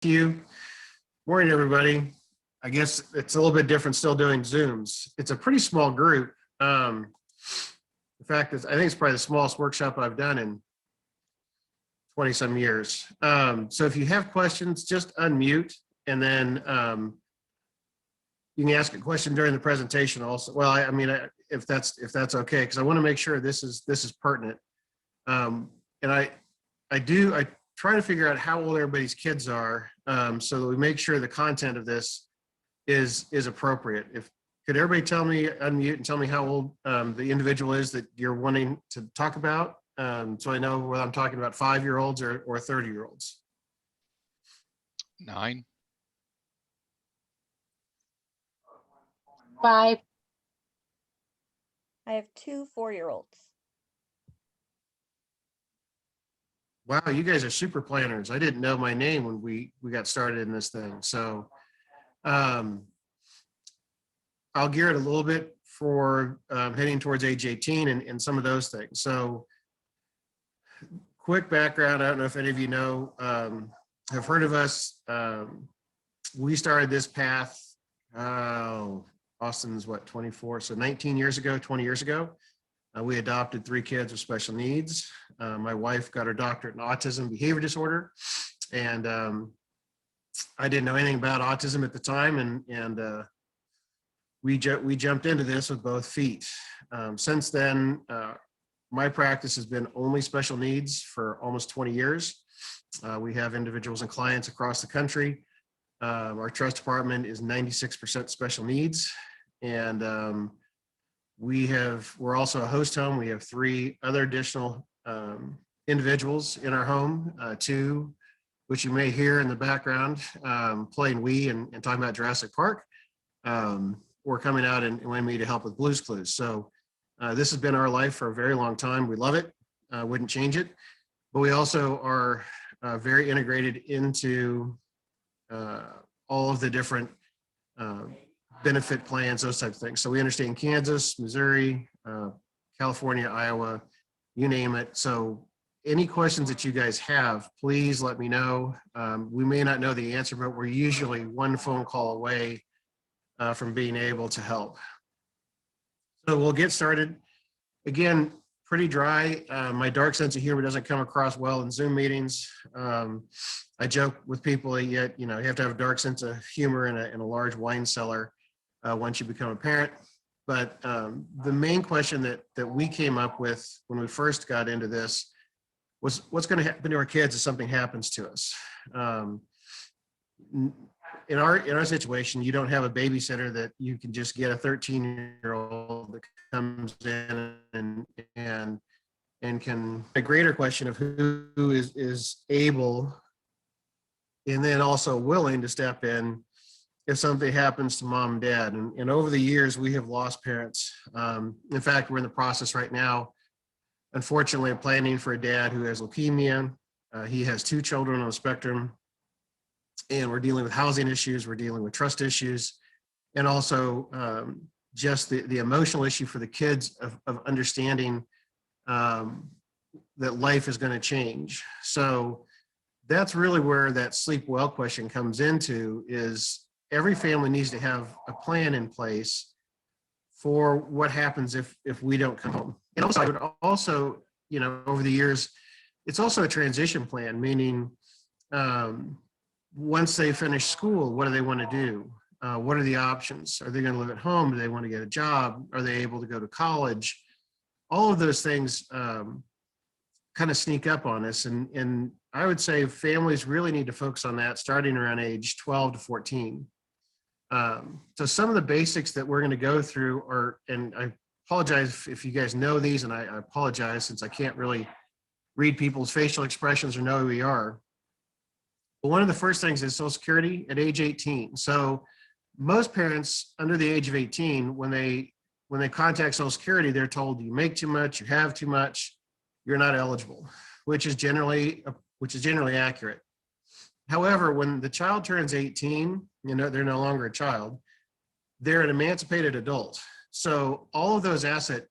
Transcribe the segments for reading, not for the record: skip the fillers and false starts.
you. Morning, everybody. I guess it's a little bit different still doing Zooms. It's a pretty small group. In fact, I think it's probably the smallest workshop I've done in 20 some years. So if you have questions, just unmute and then you can ask a question during the presentation also. Well, I mean, if that's okay, because I want to make sure this is pertinent. And I try to figure out how old everybody's kids are, so that we make sure the content of this is appropriate. Could everybody unmute and tell me how old the individual is that you're wanting to talk about, so I know whether I'm talking about 5-year-olds or 30-year-olds. 9. 5. I have 2 4-year-olds. Wow, you guys are super planners. I didn't know my name when we got started in this thing. So I'll gear it a little bit for heading towards age 18 and some of those things. So quick background, I don't know if any of you know, have heard of us. We started this path, Austin's what, 24? So 19 years ago, 20 years ago. We adopted 3 kids with special needs. My wife got her doctorate in autism behavior disorder, and I didn't know anything about autism at the time, and we jumped into this with both feet. Since then, my practice has been only special needs for almost 20 years. We have individuals and clients across the country. Our trust department is 96% special needs, and we're also a host home. We have 3 other additional individuals in our home, 2, which you may hear in the background, playing Wii and talking about Jurassic Park, or coming out and wanting me to help with Blue's Clues. So this has been our life for a very long time. We love it, wouldn't change it. But we also are very integrated into all of the different benefit plans, those types of things. So we understand Kansas, Missouri, California, Iowa, you name it. So any questions that you guys have, please let me know. We may not know the answer, but we're usually one phone call away from being able to help. So we'll get started. Again, pretty dry. My dark sense of humor doesn't come across well in Zoom meetings. I joke with people that you have to have a dark sense of humor in a large wine cellar once you become a parent. But the main question that we came up with when we first got into this was, what's going to happen to our kids if something happens to us? In our situation, you don't have a babysitter that you can just get a 13-year-old that comes in and can. A greater question of who is able and then also willing to step in if something happens to mom and dad. And over the years, we have lost parents. In fact, we're in the process right now, unfortunately, of planning for a dad who has leukemia. He has 2 children on the spectrum, and we're dealing with housing issues. We're dealing with trust issues, and also just the emotional issue for the kids of understanding that life is going to change. So that's really where that sleep well question comes into, is every family needs to have a plan in place for what happens if we don't come home. And also, I would also, over the years, it's also a transition plan, meaning once they finish school, what do they want to do? What are the options? Are they going to live at home? Do they want to get a job? Are they able to go to college? All of those things kind of sneak up on us. And I would say families really need to focus on that starting around age 12 to 14. So some of the basics that we're going to go through are, and I apologize if you guys know these, and I apologize since I can't really read people's facial expressions or know who we are. But one of the first things is Social Security at age 18. So most parents under the age of 18, when they contact Social Security, they're told you make too much, you have too much, you're not eligible, which is generally accurate. However, when the child turns 18, they're no longer a child, they're an emancipated adult. So all of those asset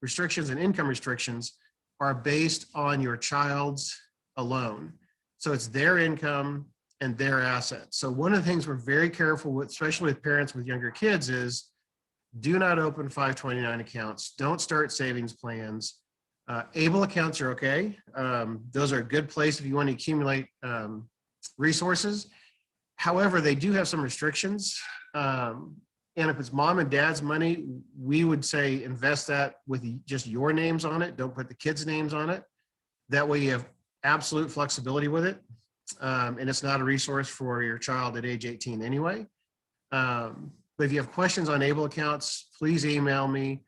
restrictions and income restrictions are based on your child's alone. So it's their income and their assets. So one of the things we're very careful with, especially with parents with younger kids, is do not open 529 accounts. Don't start savings plans. Able accounts are okay. Those are a good place if you want to accumulate resources. However, they do have some restrictions. And if it's mom and dad's money, we would say invest that with just your names on it. Don't put the kids' names on it. That way you have absolute flexibility with it. And it's not a resource for your child at age 18 anyway. But if you have questions on able accounts, please email me.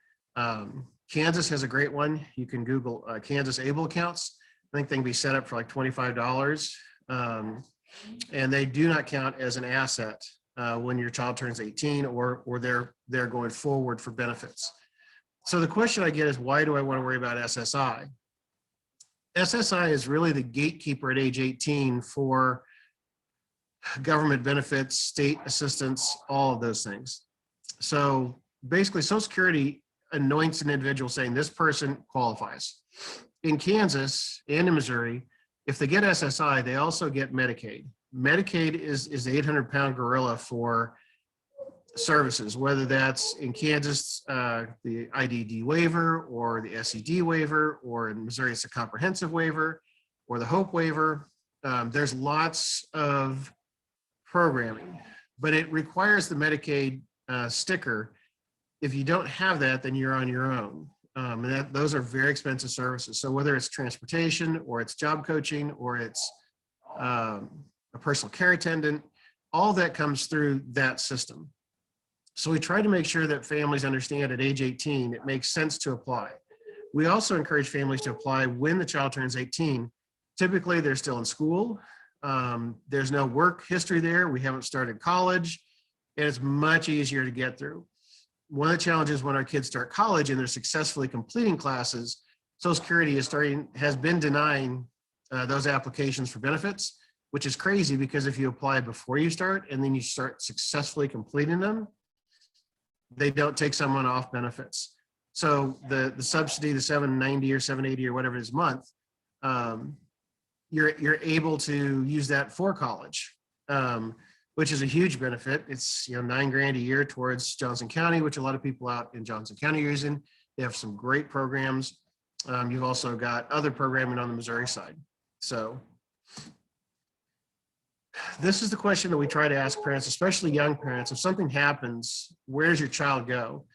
Kansas has a great one. You can Google Kansas able accounts. I think they can be set up for like $25. And they do not count as an asset when your child turns 18 or they're going forward for benefits. So the question I get is, why do I want to worry about SSI? SSI is really the gatekeeper at age 18 for government benefits, state assistance, all of those things. So basically Social Security anoints an individual saying this person qualifies. In Kansas and in Missouri, if they get SSI, they also get Medicaid. Medicaid is the 800-pound gorilla for services, whether that's in Kansas, the IDD waiver or the SED waiver, or in Missouri, it's a comprehensive waiver or the HOPE waiver. There's lots of programming, but it requires the Medicaid sticker. If you don't have that, then you're on your own. And those are very expensive services. So whether it's transportation or it's job coaching or it's a personal care attendant, all that comes through that system. So we try to make sure that families understand at age 18, it makes sense to apply. We also encourage families to apply when the child turns 18. Typically, they're still in school. There's no work history there. We haven't started college, and it's much easier to get through. One of the challenges when our kids start college and they're successfully completing classes, Social Security has been denying those applications for benefits, which is crazy because if you apply before you start and then you start successfully completing them, they don't take someone off benefits. So the subsidy, the $790 or $780 or whatever it is a month, you're able to use that for college, which is a huge benefit. It's $9,000 a year towards Johnson County, which a lot of people out in Johnson County are using. They have some great programs. You've also got other programming on the Missouri side. So this is the question that we try to ask parents, especially young parents. If something happens, where does your child go?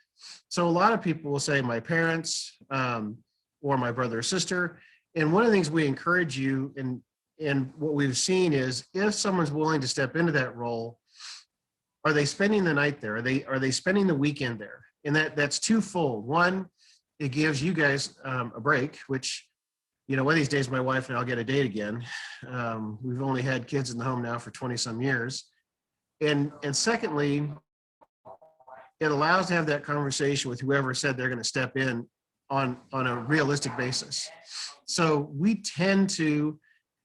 So a lot of people will say my parents or my brother or sister. And one of the things we encourage you, and what we've seen is if someone's willing to step into that role, are they spending the night there? Are they spending the weekend there? And that's twofold. One, it gives you guys a break, which, one of these days my wife and I'll get a date again. We've only had kids in the home now for 20 some years. And secondly, it allows to have that conversation with whoever said they're going to step in on a realistic basis. So we tend to,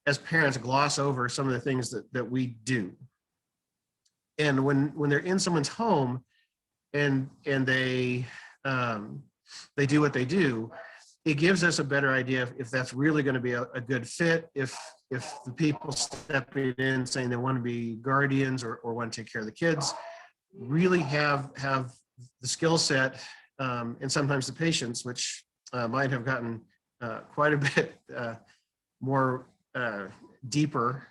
as parents, gloss over some of the things that we do. And when they're in someone's home and they do what they do, it gives us a better idea if that's really going to be a good fit, if the people stepping in saying they want to be guardians or want to take care of the kids really have the skill set and sometimes the patience, which might have gotten quite a bit more deeper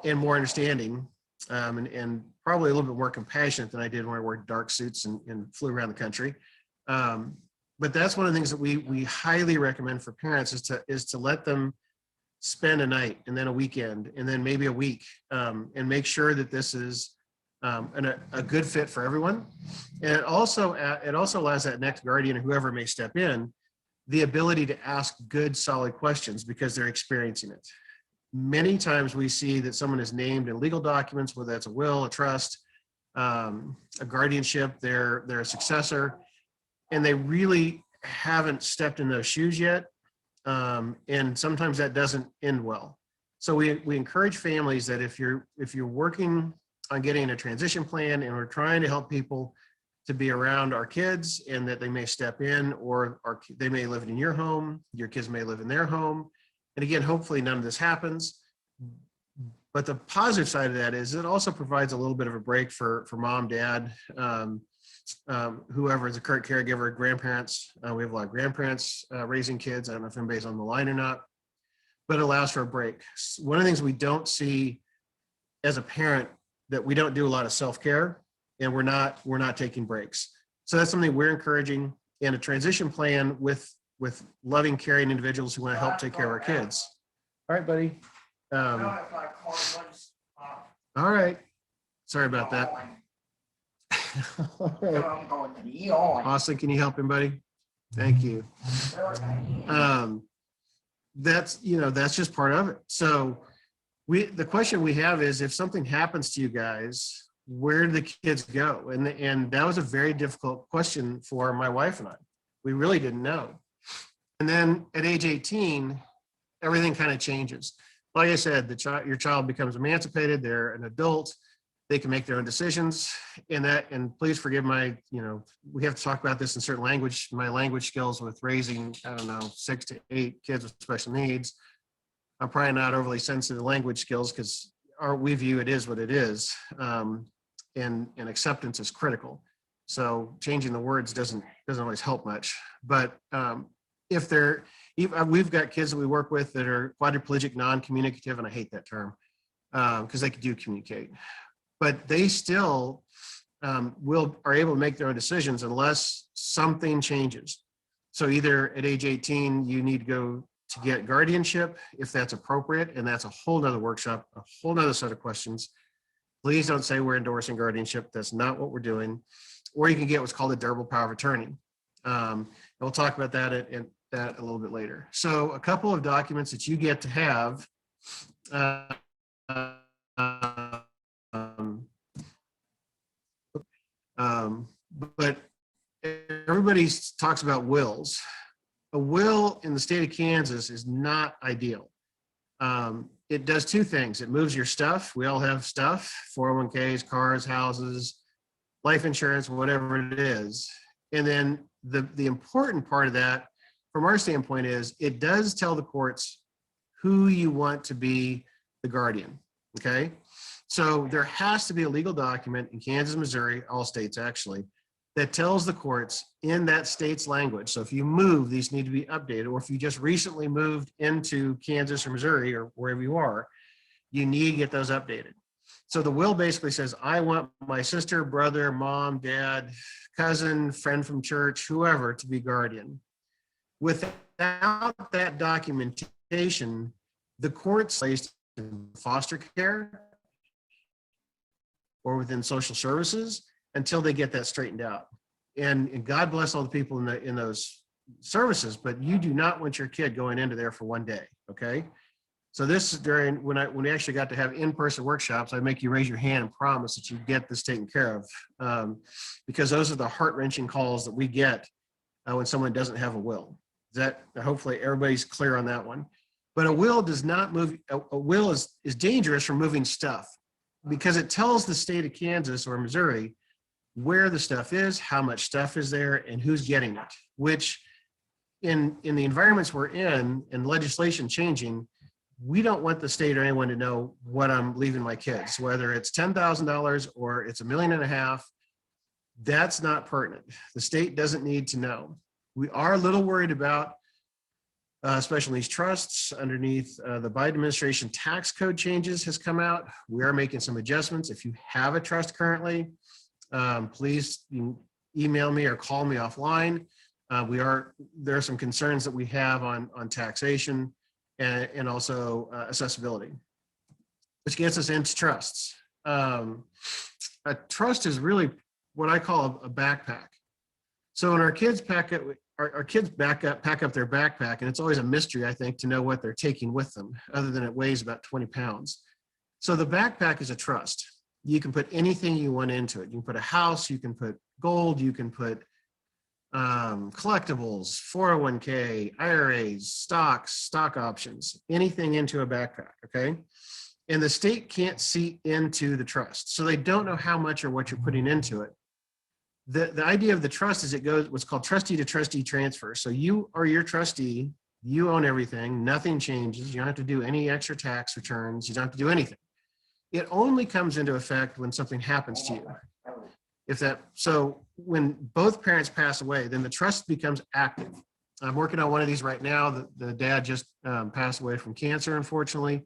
and more understanding and probably a little bit more compassionate than I did when I wore dark suits and flew around the country. But that's one of the things that we highly recommend for parents is to let them spend a night and then a weekend and then maybe a week and make sure that this is a good fit for everyone. And it also allows that next guardian or whoever may step in the ability to ask good, solid questions because they're experiencing it. Many times we see that someone is named in legal documents, whether that's a will, a trust, a guardianship, they're a successor, and they really haven't stepped in those shoes yet. And sometimes that doesn't end well. So we encourage families that if you're working on getting a transition plan and we're trying to help people to be around our kids and that they may step in or they may live in your home, your kids may live in their home. And again, hopefully none of this happens, But the positive side of that is it also provides a little bit of a break for mom, dad, whoever is a current caregiver, grandparents. We have a lot of grandparents raising kids. I don't know if anybody's on the line or not, but it allows for a break. One of the things we don't see as a parent, that we don't do a lot of self-care, and we're not taking breaks. So that's something we're encouraging in a transition plan with loving, caring individuals who want to help take care of our kids. All right, buddy. All right. Sorry about that. Austin, can you help him, buddy? Thank you. That's just part of it. So the question we have is, if something happens to you guys, where do the kids go? And that was a very difficult question for my wife and I. We really didn't know. And then at age 18, everything kind of changes. Like I said, your child becomes emancipated. They're an adult. They can make their own decisions. And please forgive we have to talk about this in certain language. My language skills with raising, 6 to 8 kids with special needs. I'm probably not overly sensitive to language skills, because we view it is what it is. And acceptance is critical. So changing the words doesn't always help much. But we've got kids that we work with that are quadriplegic, non-communicative, and I hate that term because they do communicate, but they still are able to make their own decisions unless something changes. So either at age 18, you need to go to get guardianship if that's appropriate, and that's a whole nother workshop, a whole nother set of questions. Please don't say we're endorsing guardianship. That's not what we're doing. Or you can get what's called a durable power of attorney. And we'll talk about that a little bit later. So a couple of documents that you get to have. But everybody talks about wills. A will in the state of Kansas is not ideal. It does two things. It moves your stuff. We all have stuff, 401ks, cars, houses, life insurance, whatever it is. And then the important part of that from our standpoint is it does tell the courts who you want to be the guardian, okay? So there has to be a legal document in Kansas, Missouri, all states actually, that tells the courts in that state's language. So if you move, these need to be updated, or if you just recently moved into Kansas or Missouri or wherever you are, you need to get those updated. So the will basically says, I want my sister, brother, mom, dad, cousin, friend from church, whoever to be guardian. Without that documentation, the court's placed in foster care or within social services until they get that straightened out. And God bless all the people in those services, but you do not want your kid going into there for one day, okay? So this is during when we actually got to have in-person workshops. I make you raise your hand and promise that you get this taken care of, because those are the heart-wrenching calls that we get when someone doesn't have a will. That hopefully everybody's clear on that one. But a will does not move. A will is dangerous for moving stuff, because it tells the state of Kansas or Missouri where the stuff is, how much stuff is there, and who's getting it. Which, in the environments we're in and legislation changing, we don't want the state or anyone to know what I'm leaving my kids, whether it's $10,000 or it's $1.5 million. That's not pertinent. The state doesn't need to know. We are a little worried about special needs trusts underneath the Biden administration tax code changes has come out. We are making some adjustments. If you have a trust currently, please email me or call me offline. There are some concerns that we have on taxation and also accessibility, which gets us into trusts. A trust is really what I call a backpack. So when our kids pack up their backpack, and it's always a mystery, I think, to know what they're taking with them, other than it weighs about 20 pounds. So the backpack is a trust. You can put anything you want into it. You can put a house, you can put gold, you can put collectibles, 401k, IRAs, stocks, stock options, anything into a backpack, okay? And the state can't see into the trust. So they don't know how much or what you're putting into it. The idea of the trust is it goes what's called trustee to trustee transfer. So you are your trustee, you own everything, nothing changes. You don't have to do any extra tax returns. You don't have to do anything. it only comes into effect when something happens to you. So when both parents pass away, then the trust becomes active. I'm working on one of these right now. The dad just passed away from cancer, unfortunately.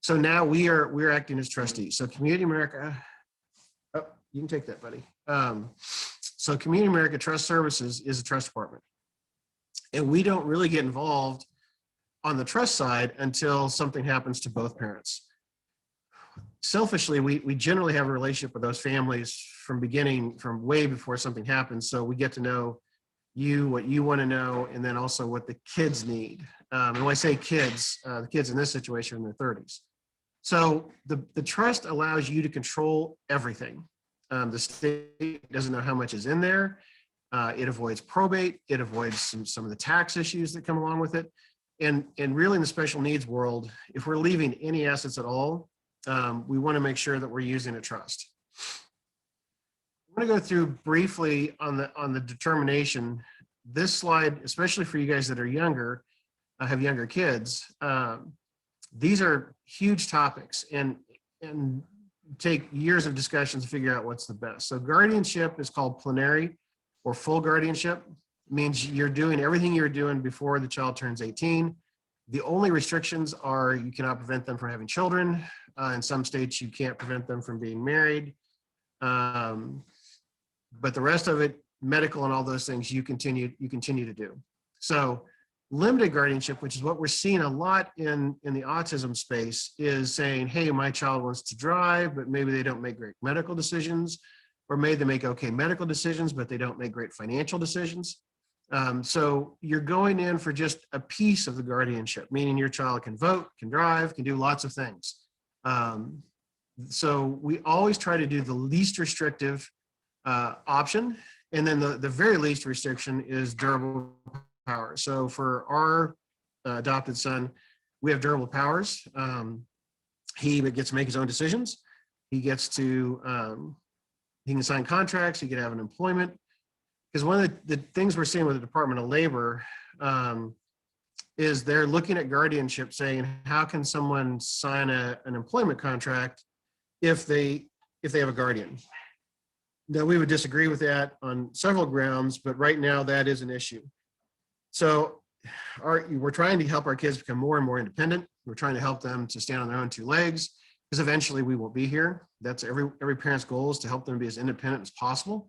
So now we're acting as trustees. So Community America, oh, you can take that, buddy. So Community America Trust Services is a trust department. And we don't really get involved on the trust side until something happens to both parents. Selfishly, we generally have a relationship with those families from way before something happens. So we get to know you, what you want to know, and then also what the kids need. And when I say kids, the kids in this situation are in their 30s. So the trust allows you to control everything. The state doesn't know how much is in there. It avoids probate. It avoids some of the tax issues that come along with it. And really in the special needs world, if we're leaving any assets at all, we want to make sure that we're using a trust. I'm going to go through briefly on the determination. This slide, especially for you guys that are younger, have younger kids, these are huge topics and take years of discussions to figure out what's the best. So guardianship is called plenary or full guardianship. It means you're doing everything you were doing before the child turns 18. The only restrictions are you cannot prevent them from having children. In some states, you can't prevent them from being married. But the rest of it, medical and all those things, you continue to do. So limited guardianship, which is what we're seeing a lot in the autism space, is saying, hey, my child wants to drive, but maybe they don't make great medical decisions, or maybe they make okay medical decisions, but they don't make great financial decisions. So you're going in for just a piece of the guardianship, meaning your child can vote, can drive, can do lots of things. So we always try to do the least restrictive option. And then the very least restriction is durable powers. So for our adopted son, we have durable powers. He gets to make his own decisions. He gets to, he can sign contracts, he can have an employment. Because one of the things we're seeing with the Department of Labor is they're looking at guardianship saying, how can someone sign an employment contract if they have a guardian? Now, we would disagree with that on several grounds, but right now that is an issue. So we're trying to help our kids become more and more independent. We're trying to help them to stand on their own two legs, because eventually we won't be here. That's every parent's goal, is to help them be as independent as possible.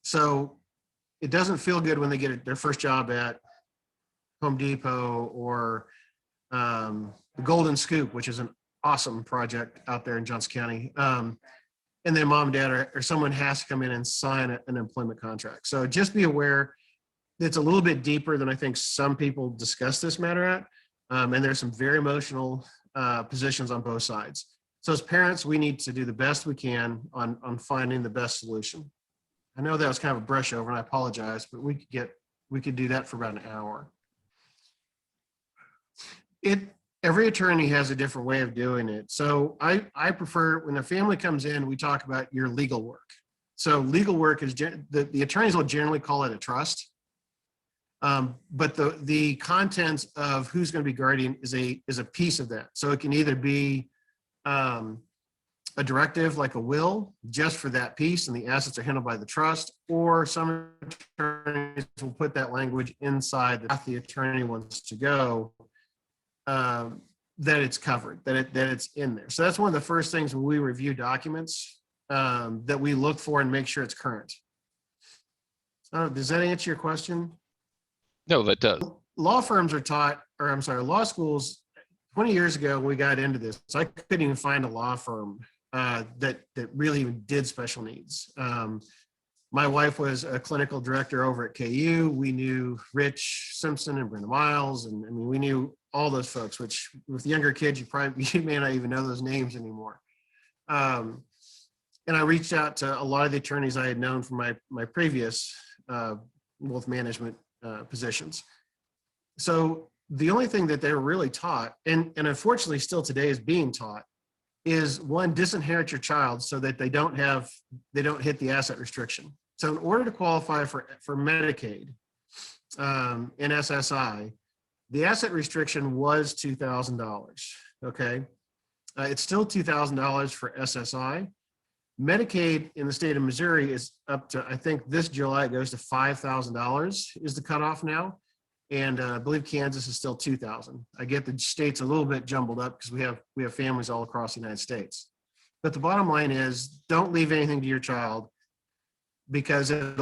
So it doesn't feel good when they get their first job at Home Depot or the Golden Scoop, which is an awesome project out there in Johnson County. And then mom and dad or someone has to come in and sign an employment contract. So just be aware it's a little bit deeper than I think some people discuss this matter at. And there's some very emotional positions on both sides. So as parents, we need to do the best we can on finding the best solution. I know that was kind of a brush over, and I apologize, but we could do that for about an hour. Every attorney has a different way of doing it. So I prefer, when a family comes in, we talk about your legal work. So legal work is, the attorneys will generally call it a trust. But the contents of who's going to be guardian is a piece of that. So it can either be a directive like a will, just for that piece, and the assets are handled by the trust, or some attorneys will put that language inside the path the attorney wants to go, that it's covered, that it's in there. So that's one of the first things when we review documents that we look for and make sure it's current. Does that answer your question? No, that does. Law firms are taught, or I'm sorry, law schools, 20 years ago when we got into this, I couldn't even find a law firm that really even did special needs. My wife was a clinical director over at KU. We knew Rich Simpson and Brenda Miles, and I mean, we knew all those folks, which with younger kids, you may not even know those names anymore. And I reached out to a lot of the attorneys I had known from my previous wealth management positions. So the only thing that they were really taught, and unfortunately still today is being taught, is one, disinherit your child so that they don't hit the asset restriction. So in order to qualify for Medicaid and SSI, the asset restriction was $2,000, okay? It's still $2,000 for SSI. Medicaid in the state of Missouri is up to, I think this July it goes to $5,000 is the cutoff now. And I believe Kansas is still 2,000. I get the states a little bit jumbled up because we have families all across the United States. But the bottom line is, don't leave anything to your child because it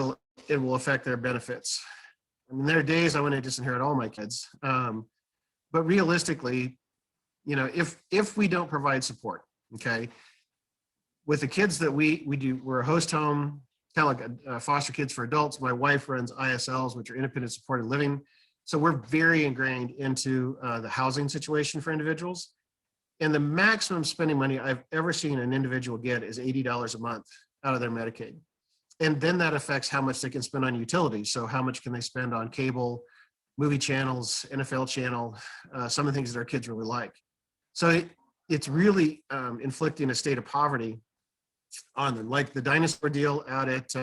will affect their benefits. I mean, there are days I want to disinherit all my kids, but realistically, you know, if we don't provide support, okay, with the kids that we do, we're a host home, kind of like foster kids for adults. My wife runs ISLs, which are independent supported living. So we're very ingrained into the housing situation for individuals. And the maximum spending money I've ever seen an individual get is $80 a month out of their Medicaid. And then that affects how much they can spend on utilities. So how much can they spend on cable, movie channels, NFL channel, some of the things that our kids really like. So it's really inflicting a state of poverty on them. Like the dinosaur deal out at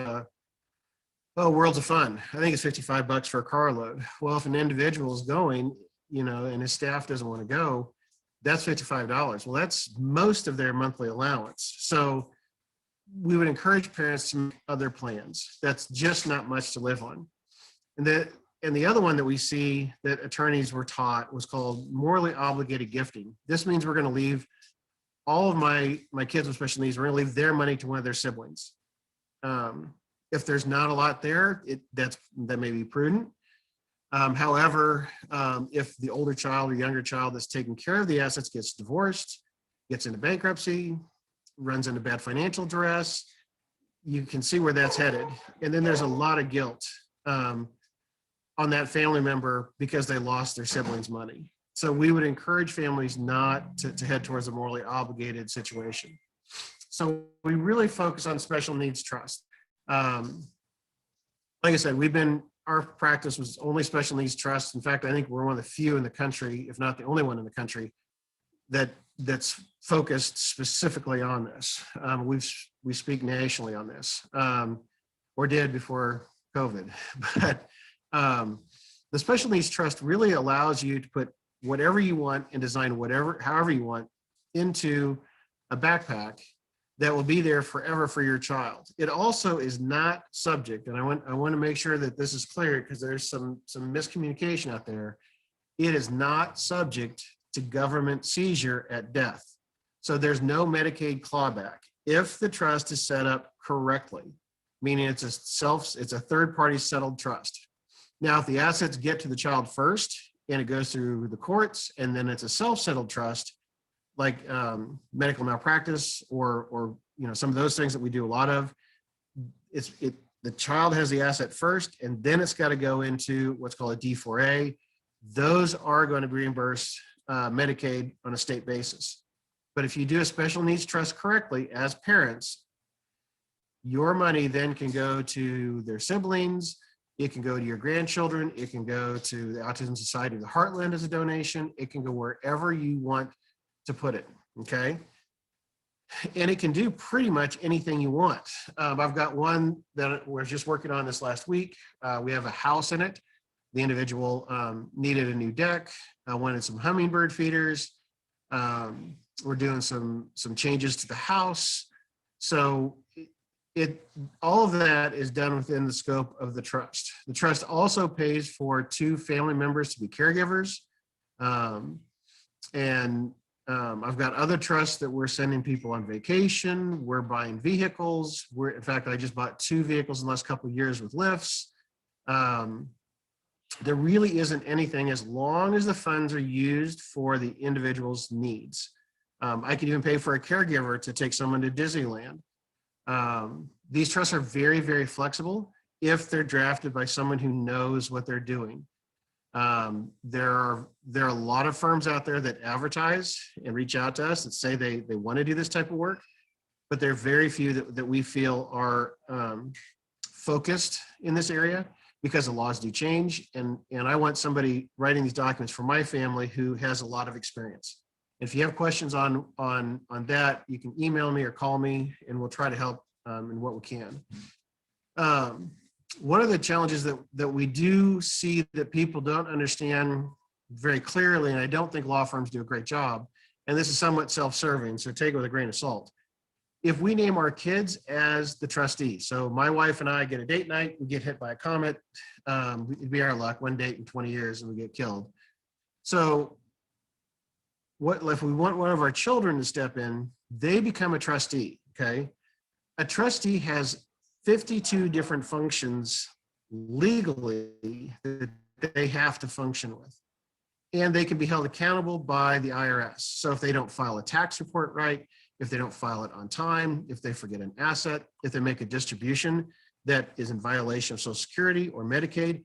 Worlds of Fun. I think it's $55 for a carload. Well, if an individual is going, you know, and his staff doesn't want to go, that's $55. Well, that's most of their monthly allowance. So we would encourage parents to make other plans. That's just not much to live on. And the other one that we see that attorneys were taught was called morally obligated gifting. This means we're going to leave all of my kids with special needs, we're going to leave their money to one of their siblings. If there's not a lot there, that may be prudent. However, if the older child or younger child that's taking care of the assets gets divorced, gets into bankruptcy, runs into bad financial duress, you can see where that's headed. And then there's a lot of guilt on that family member because they lost their siblings' money. So we would encourage families not to head towards a morally obligated situation. So we really focus on special needs trust. Like I said, our practice was only special needs trust. In fact, I think we're one of the few in the country, if not the only one in the country, that's focused specifically on this. We speak nationally on this, or did before COVID. But the special needs trust really allows you to put whatever you want and design however you want into a backpack that will be there forever for your child. It also is not subject, and I want to make sure that this is clear because there's some miscommunication out there. It is not subject to government seizure at death. So there's no Medicaid clawback if the trust is set up correctly, meaning it's a third-party settled trust. Now, if the assets get to the child first and it goes through the courts, and then it's a self-settled trust, like medical malpractice or some of those things that we do a lot of, the child has the asset first, and then it's got to go into what's called a D4A. Those are going to be reimbursed Medicaid on a state basis. But if you do a special needs trust correctly as parents, your money then can go to their siblings, it can go to your grandchildren, it can go to the Autism Society of the Heartland as a donation, it can go wherever you want to put it, okay? And it can do pretty much anything you want. I've got one that we're just working on this last week. We have a house in it. The individual needed a new deck, wanted some hummingbird feeders. We're doing some changes to the house. So all of that is done within the scope of the trust. The trust also pays for 2 family members to be caregivers. I've got other trusts that we're sending people on vacation. We're buying vehicles. In fact, I just bought 2 vehicles in the last couple of years with lifts. There really isn't anything as long as the funds are used for the individual's needs. I could even pay for a caregiver to take someone to Disneyland. These trusts are very, very flexible if they're drafted by someone who knows what they're doing. There are a lot of firms out there that advertise and reach out to us that say they want to do this type of work, but there are very few that we feel are focused in this area because the laws do change. And I want somebody writing these documents for my family who has a lot of experience. If you have questions on that, you can email me or call me, and we'll try to help in what we can. One of the challenges that we do see that people don't understand very clearly, and I don't think law firms do a great job, and this is somewhat self-serving, so take it with a grain of salt. If we name our kids as the trustee, so my wife and I get a date night, we get hit by a comet, it'd be our luck, one date in 20 years and we get killed. So what if we want one of our children to step in, they become a trustee, okay? A trustee has 52 different functions legally that they have to function with. And they can be held accountable by the IRS. So if they don't file a tax report right, if they don't file it on time, if they forget an asset, if they make a distribution that is in violation of Social Security or Medicaid,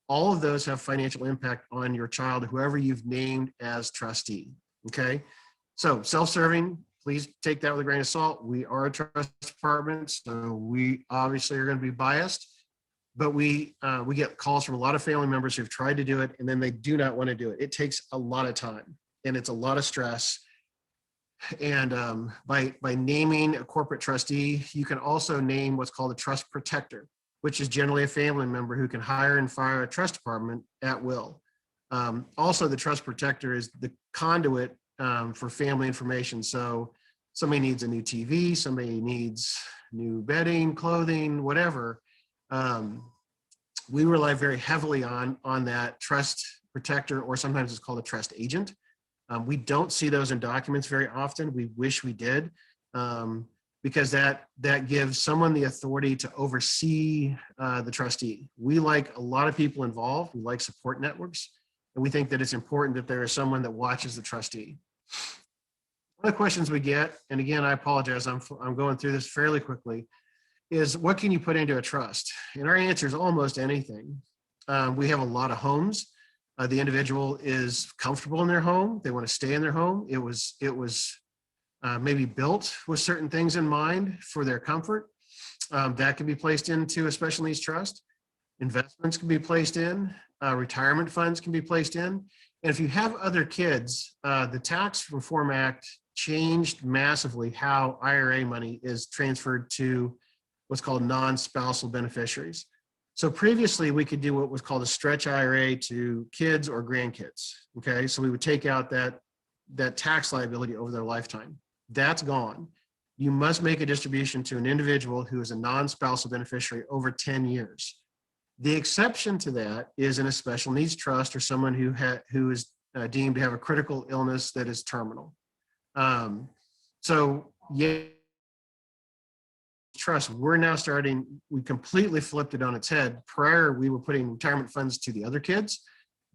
all of those have financial impact on your child, whoever you've named as trustee, okay? So self-serving, please take that with a grain of salt. We are a trust department, so we obviously are going to be biased, but we get calls from a lot of family members who've tried to do it and then they do not want to do it. It takes a lot of time and it's a lot of stress. And by naming a corporate trustee, you can also name what's called a trust protector, which is generally a family member who can hire and fire a trust department at will. Also, the trust protector is the conduit for family information. So somebody needs a new TV, somebody needs new bedding, clothing, whatever. We rely very heavily on that trust protector, or sometimes it's called a trust agent. We don't see those in documents very often. We wish we did, because that gives someone the authority to oversee the trustee. We like a lot of people involved. We like support networks, and we think that it's important that there is someone that watches the trustee. One of the questions we get, and again, I apologize, I'm going through this fairly quickly, is what can you put into a trust? And our answer is almost anything. We have a lot of homes. The individual is comfortable in their home. They want to stay in their home. It was maybe built with certain things in mind for their comfort. That can be placed into a special needs trust. Investments can be placed in. Retirement funds can be placed in. And if you have other kids, the Tax Reform Act changed massively how IRA money is transferred to what's called non-spousal beneficiaries. So previously we could do what was called a stretch IRA to kids or grandkids, okay? So we would take out that tax liability over their lifetime. That's gone. You must make a distribution to an individual who is a non-spousal beneficiary over 10 years. The exception to that is in a special needs trust or someone who is deemed to have a critical illness that is terminal. So yeah, trust, we're now starting, we completely flipped it on its head. Prior, we were putting retirement funds to the other kids,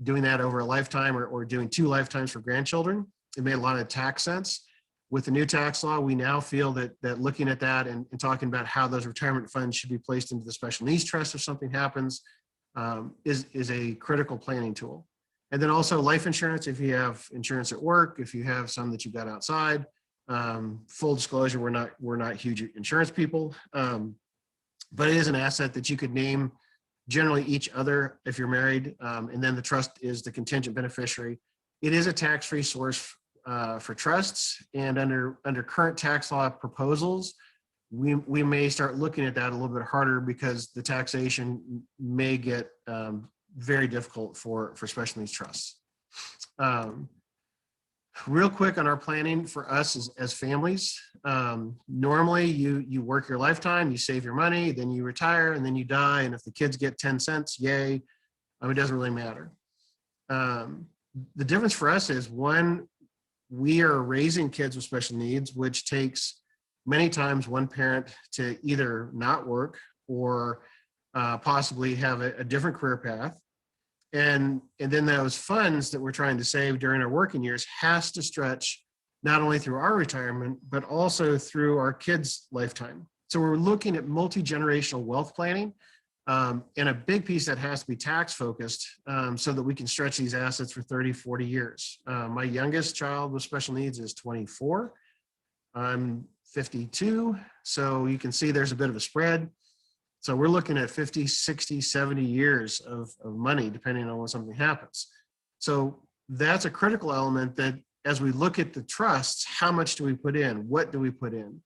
doing that over a lifetime or doing 2 lifetimes for grandchildren. It made a lot of tax sense. With the new tax law, we now feel that looking at that and talking about how those retirement funds should be placed into the special needs trust if something happens is a critical planning tool. And then also life insurance, if you have insurance at work, if you have some that you got outside. Full disclosure, we're not huge insurance people, but it is an asset that you could name generally each other if you're married, and then the trust is the contingent beneficiary. It is a tax-free source for trusts, and under current tax law proposals, we may start looking at that a little bit harder because the taxation may get very difficult for special needs trusts. Real quick on our planning for us as families. Normally you work your lifetime, you save your money, then you retire, and then you die. And if the kids get 10 cents, yay, it doesn't really matter. The difference for us is, one, we are raising kids with special needs, which takes many times one parent to either not work or possibly have a different career path. And then those funds that we're trying to save during our working years has to stretch not only through our retirement, but also through our kids' lifetime. So we're looking at multi-generational wealth planning, and a big piece that has to be tax focused so that we can stretch these assets for 30, 40 years. My youngest child with special needs is 24. I'm 52, so you can see there's a bit of a spread. So we're looking at 50, 60, 70 years of money, depending on when something happens. So that's a critical element that as we look at the trusts, how much do we put in? What do we put in?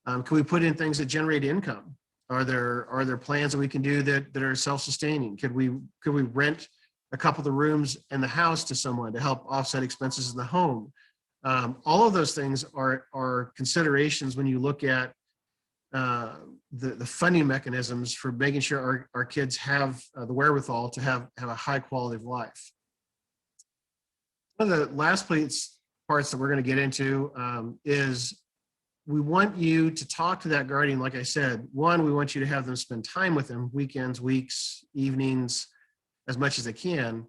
Can we put in things that generate income? Are there plans that we can do that are self-sustaining? Could we rent a couple of the rooms in the house to someone to help offset expenses in the home? All of those things are considerations when you look at the funding mechanisms for making sure our kids have the wherewithal to have a high quality of life. One of the last parts that we're going to get into is we want you to talk to that guardian. Like I said, one, we want you to have them spend time with them, weekends, weeks, evenings, as much as they can.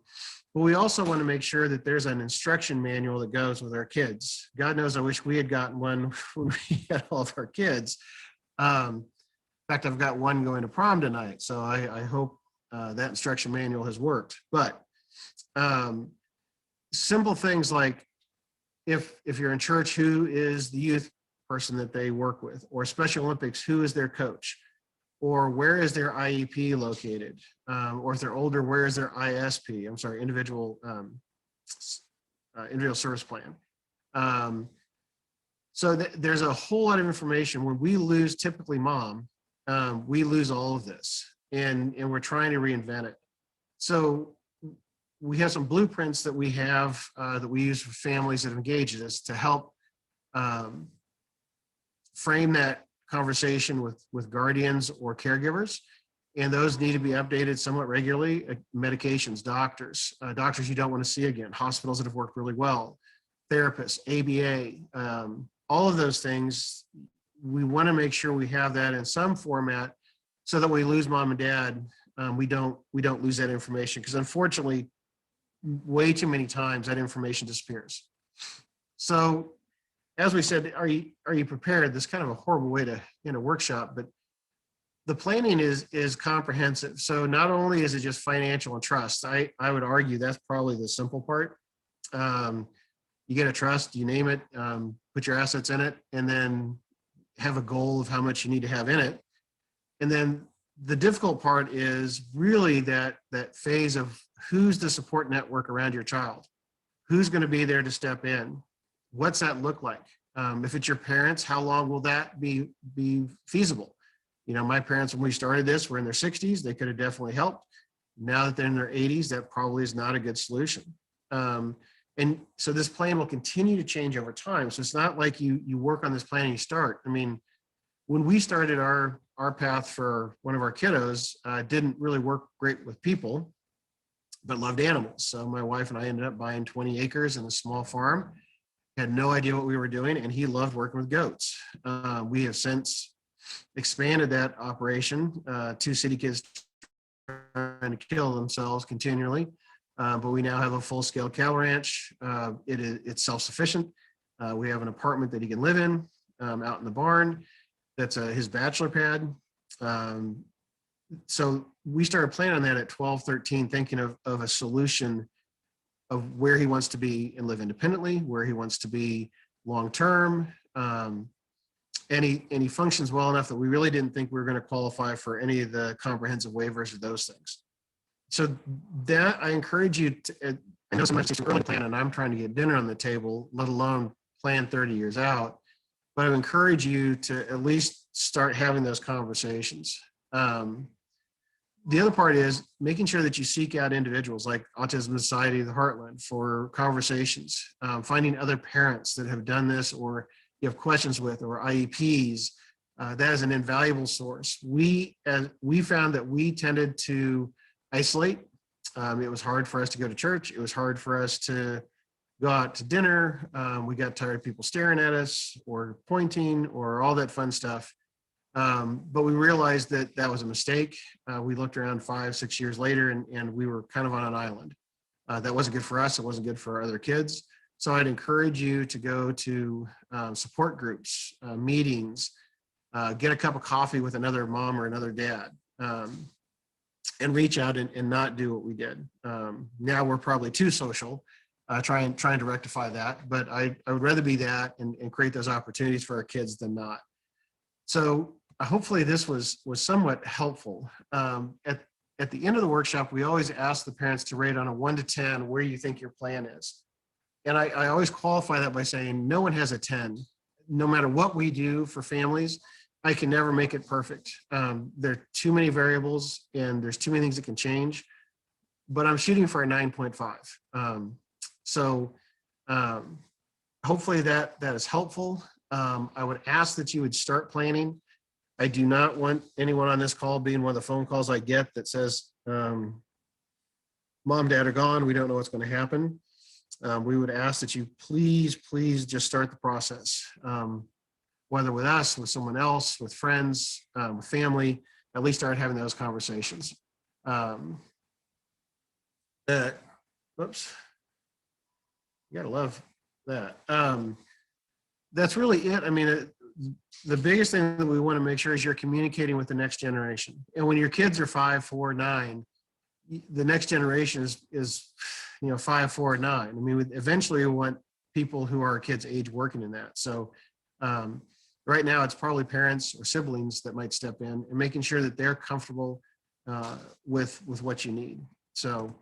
But we also want to make sure that there's an instruction manual that goes with our kids. God knows, I wish we had gotten one when we had all of our kids. In fact, I've got one going to prom tonight, so I hope that instruction manual has worked. But simple things like if you're in church, who is the youth person that they work with, or Special Olympics, who is their coach, or where is their IEP located, or if they're older, where is their ISP? I'm sorry, individual service plan. So there's a whole lot of information. When we lose typically mom, we lose all of this, and we're trying to reinvent it. So we have some blueprints that we have that we use for families that have engaged us to help frame that conversation with guardians or caregivers. And those need to be updated somewhat regularly. Medications, doctors you don't want to see again, hospitals that have worked really well, therapists, ABA, all of those things. We want to make sure we have that in some format so that when we lose mom and dad, we don't lose that information, because unfortunately, way too many times that information disappears. So as we said, are you prepared? This is kind of a horrible way to end a workshop, but the planning is comprehensive. So not only is it just financial and trust, I would argue that's probably the simple part. You get a trust, you name it, put your assets in it, and then have a goal of how much you need to have in it. And then the difficult part is really that phase of who's the support network around your child, who's going to be there to step in, what's that look like? If it's your parents, how long will that be feasible? You know, my parents, when we started this, were in their 60s. They could have definitely helped. Now that they're in their 80s, that probably is not a good solution. And so this plan will continue to change over time. So it's not like you work on this plan and you start. I mean, when we started our path for one of our kiddos, didn't really work great with people, but loved animals. So my wife and I ended up buying 20 acres and a small farm. Had no idea what we were doing, and he loved working with goats. We have since expanded that operation. 2 city kids trying to kill themselves continually, but we now have a full-scale cattle ranch. It's self-sufficient. We have an apartment that he can live in out in the barn. That's his bachelor pad. So we started planning on that at 12, 13, thinking of a solution of where he wants to be and live independently, where he wants to be long-term. And he functions well enough that we really didn't think we were going to qualify for any of the comprehensive waivers or those things. So that I encourage you to, I know sometimes it's an early plan and I'm trying to get dinner on the table, let alone plan 30 years out, but I encourage you to at least start having those conversations. The other part is making sure that you seek out individuals like Autism Society of the Heartland for conversations, finding other parents that have done this or you have questions with, or IEPs. That is an invaluable source. We found that we tended to isolate. It was hard for us to go to church. It was hard for us to go out to dinner. We got tired of people staring at us or pointing or all that fun stuff. But we realized that was a mistake. We looked around 5-6 years later and we were kind of on an island. That wasn't good for us. It wasn't good for our other kids. So I'd encourage you to go to support groups, meetings, get a cup of coffee with another mom or another dad, and reach out and not do what we did. Now we're probably too social, trying to rectify that. But I would rather be that and create those opportunities for our kids than not. So hopefully this was somewhat helpful. At the end of the workshop, we always ask the parents to rate on a 1 to 10 where you think your plan is. And I always qualify that by saying no one has a 10. No matter what we do for families, I can never make it perfect. There are too many variables and there's too many things that can change, but I'm shooting for a 9.5. hopefully that is helpful. I would ask that you would start planning. I do not want anyone on this call being one of the phone calls I get that says, mom, dad are gone. We don't know what's going to happen. We would ask that you please just start the process. Whether with us, with someone else, with friends, with family, at least start having those conversations. Whoops. You gotta love that. That's really it. I mean, the biggest thing that we want to make sure is you're communicating with the next generation. And when your kids are 5, 4, 9, the next generation is 5, 4, 9. I mean, eventually we want people who are kids' age working in that. So right now it's probably parents or siblings that might step in and making sure that they're comfortable with what you need. So